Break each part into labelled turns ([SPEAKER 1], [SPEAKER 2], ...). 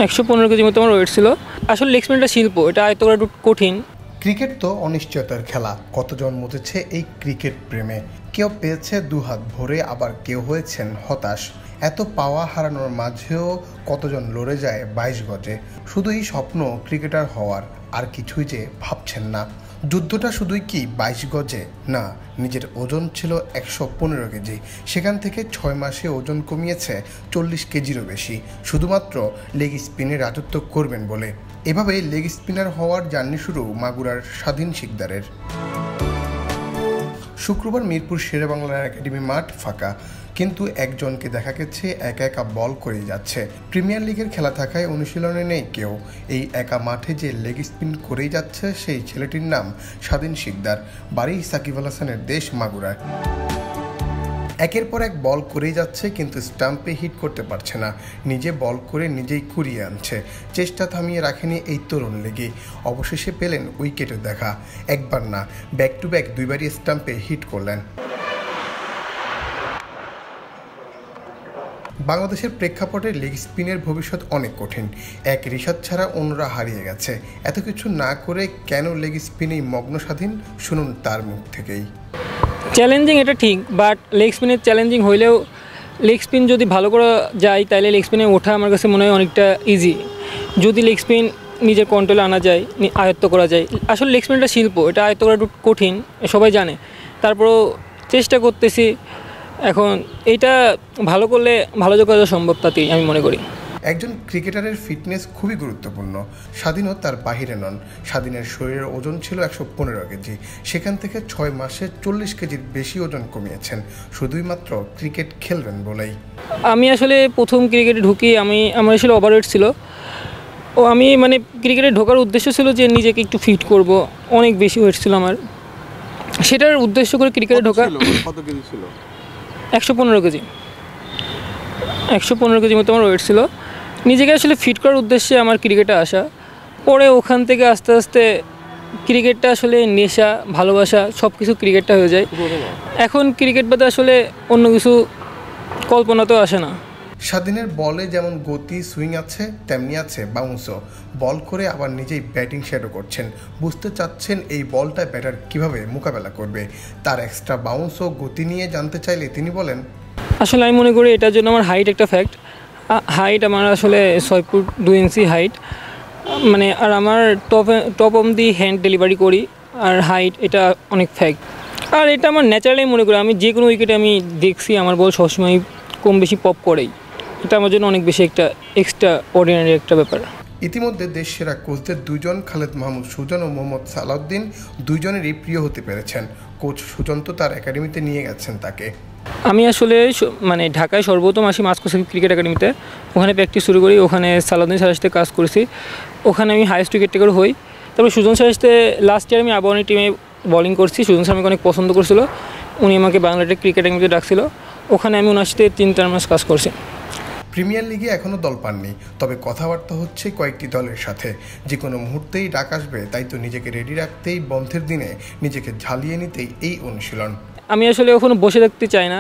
[SPEAKER 1] 115 KG মতো আমার wait ছিল। আসলে লেগ স্পিনটা শিল্প, এটা আয়ত্ত করা একটু কঠিন।
[SPEAKER 2] ক্রিকেট তো অনিশ্চয়তার খেলা। কতজন মতেছে এই ক্রিকেট প্রেমে, কেউ পেয়েছে দুহাত ভরে, আবার কেউ হয়েছেন হতাশ। এত পাওয়া হারানোর মাঝেও কতজন লড়ে যায় 22 গজে। শুধুই স্বপ্ন ক্রিকেটার হওয়ার, আর কিছুই যে ভাবছেন না। যুদ্ধটা শুধুই কি 22 গজে? না, নিজের ওজন ছিল 115 কেজি, সেখান থেকে 6 মাসে ওজন কমিয়েছে 40 কেজিরও বেশি, শুধুমাত্র লেগ স্পিনে রাজত্ব করবেন বলে। এভাবে লেগ স্পিনার হওয়ার জার্নি শুরু মাগুরার স্বাধীন শিকদারের। শুক্রবার মিরপুর শেরেবাংলার একাডেমি মাঠ ফাঁকা, কিন্তু একজনকে দেখা গেছে একা একা বল করেই যাচ্ছে। প্রিমিয়ার লিগের খেলা থাকায় অনুশীলনে নেই কেউ। এই একা মাঠে যে লেগ স্পিন করেই যাচ্ছে সেই ছেলেটির নাম স্বাধীন শিকদার, বাড়ি সাকিব আল হাসানের দেশ মাগুরায়। একের পর এক বল করেই যাচ্ছে, কিন্তু স্টাম্পে হিট করতে পারছে না। নিজে বল করে নিজেই কুড়িয়ে আনছে। চেষ্টা থামিয়ে রাখেনি এই তরুণ লেগে। অবশেষে পেলেন উইকেটে দেখা। একবার না, ব্যাক টু ব্যাক দুইবারই স্টাম্পে হিট করলেন। বাংলাদেশের প্রেক্ষাপটে লেগ স্পিনের ভবিষ্যৎ অনেক কঠিন। এক রিশাদ ছাড়া অন্যরা হারিয়ে গেছে। এত কিছু না করে কেন লেগ স্পিনেই মগ্ন স্বাধীন, শুনুন তার মুখ থেকেই।
[SPEAKER 1] চ্যালেঞ্জিং এটা ঠিক, বাট লেগ স্পিনের চ্যালেঞ্জিং হইলেও লেগ স্পিন যদি ভালো করা যায় তাহলে লেগ স্পিনে ওঠা আমার কাছে মনে হয় অনেকটা ইজি। যদি লেগ স্পিন নিজের কন্ট্রোলে আনা যায়, আয়ত্ত করা যায়। আসলে লেগ স্পিনটা শিল্প, এটা আয়ত্ত করা একটু কঠিন, সবাই জানে। তারপরও চেষ্টা করতেছি। এখন এইটা ভালো করলে ভালো করা সম্ভব, তাতেই আমি মনে করি।
[SPEAKER 2] একজন ক্রিকেটারের ফিটনেস খুবই গুরুত্বপূর্ণ। স্বাধীনও তার বাহিরে নন। স্বাধীনের শরীরের ওজন ছিল 115 কেজি, সেখান থেকে 6 মাসে 40 কেজির বেশি ওজন কমিয়েছেন, শুধুই মাত্র ক্রিকেট খেলবেন বলেই।
[SPEAKER 1] আমি আসলে প্রথম ক্রিকেটে ঢুকি, আমার আসলে ওভারওয়েট ছিল। আমি ক্রিকেটে ঢোকার উদ্দেশ্য ছিল যে নিজেকে একটু ফিট করব। অনেক বেশি ওয়েট ছিল আমার, সেটার উদ্দেশ্য করে ক্রিকেটে ঢোকা।
[SPEAKER 3] কত কেজি ছিল?
[SPEAKER 1] 115 কেজি। 115 কেজি মতো আমার ওয়েট ছিল। নিজেকে আসলে ফিট করার উদ্দেশ্যে আমার ক্রিকেটে আসা। পরে ওখান থেকে আস্তে আস্তে ক্রিকেটটা আসলে নেশা, ভালোবাসা, সব কিছু ক্রিকেটটা হয়ে যায়। এখন ক্রিকেট বাদে আসলে অন্য কিছু কল্পনাতেও আসে না।
[SPEAKER 2] স্বাধীনের বলে যেমন গতি, সুইং আছে, তেমনি আছে বাউন্সও। বল করে আবার নিজেই ব্যাটিং শ্যাডো করছেন। বুঝতে চাচ্ছেন এই বলটা ব্যাটার কিভাবে মোকাবেলা করবে। তার এক্সট্রা বাউন্স ও গতি নিয়ে জানতে চাইলে তিনি বলেন,
[SPEAKER 1] আসলে আমি মনে করি এটার জন্য আমার হাইট একটা ফ্যাক্ট। হাইট আমার আসলে 6 ফুট 2 ইঞ্চি হাইট। আর আমার top of the hand delivery করি, আর হাইট এটা অনেক ফ্যাক্ট। আর এটা আমার ন্যাচারালি মনে করি। আমি যে কোনো উইকেটে আমি দেখছি আমার বল সবসময় কম বেশি পপ করেই। এটা আমার জন্য অনেক বেশি একটা এক্সট্রা অর্ডিনারি একটা ব্যাপার।
[SPEAKER 2] ইতিমধ্যে দেশ সেরা কোচদের দুজন, খালেদ মাহমুদ সুজন ও মোহাম্মদ সালাউদ্দিন, দুইজনেরই প্রিয় হতে পেরেছেন। কোচ সুজন তো তার একাডেমিতে নিয়ে গেছেন তাকে।
[SPEAKER 1] আমি আসলে ঢাকায় সর্বপ্রথম আসি মাস্কো ক্রিকেট একাডেমিতে। ওখানে প্র্যাকটিস শুরু করি। ওখানে সালাউদ্দিন স্যারের সাথে কাজ করেছি। ওখানে আমি হাইয়েস্ট উইকেট টেকার হই। তারপর সুজন স্যারের সাথে লাস্ট ইয়ার আমি আবাহনী টিমে বোলিং করছি। সুজন স্যার আমাকে অনেক পছন্দ করছিল। উনি আমাকে বাংলাদেশ ক্রিকেট একাডেমিতে ডাকছিল। ওখানে আমি ওনার সাথে 3-4 মাস কাজ করছি।
[SPEAKER 2] প্রিমিয়ার লিগে এখনও দল পাননি, তবে কথাবার্তা হচ্ছে কয়েকটি দলের সাথে। যে কোনো মুহূর্তেই ডাক আসবে, তাই তো নিজেকে রেডি রাখতেই, বন্ধের দিনে নিজেকে ঝালিয়ে নিতেই এই অনুশীলন।
[SPEAKER 1] আমি আসলে ওখানে বসে থাকতে চাই না।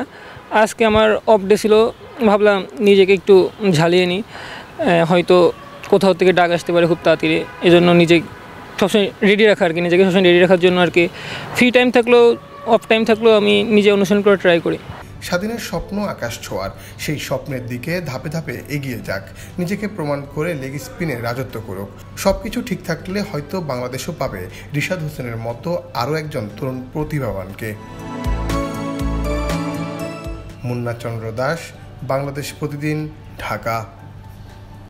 [SPEAKER 1] আজকে আমার অফ ডে ছিল, ভাবলাম নিজেকে একটু ঝালিয়ে নিই। হয়তো কোথাও থেকে ডাক আসতে পারে খুব তাড়াতাড়ি। এজন্য নিজে সবসময় রেডি রাখা আর কি, নিজেকে সবসময় রেডি রাখার জন্য আর কি। ফ্রি টাইম থাকলেও, অফ টাইম থাকলেও আমি নিজে অনুসরণ করে ট্রাই করি।
[SPEAKER 2] স্বাধীনের স্বপ্ন আকাশ ছোঁয়ার। সেই স্বপ্নের দিকে ধাপে ধাপে এগিয়ে যাক, নিজেকে প্রমাণ করে লেগ স্পিনে রাজত্ব করুক। সব কিছু ঠিক থাকলে হয়তো বাংলাদেশও পাবে রিশাদ হোসেনের মতো আরও একজন তরুণ প্রতিভাবানকে। মুন্না চন্দ্র দাস, বাংলাদেশ প্রতিদিন, ঢাকা।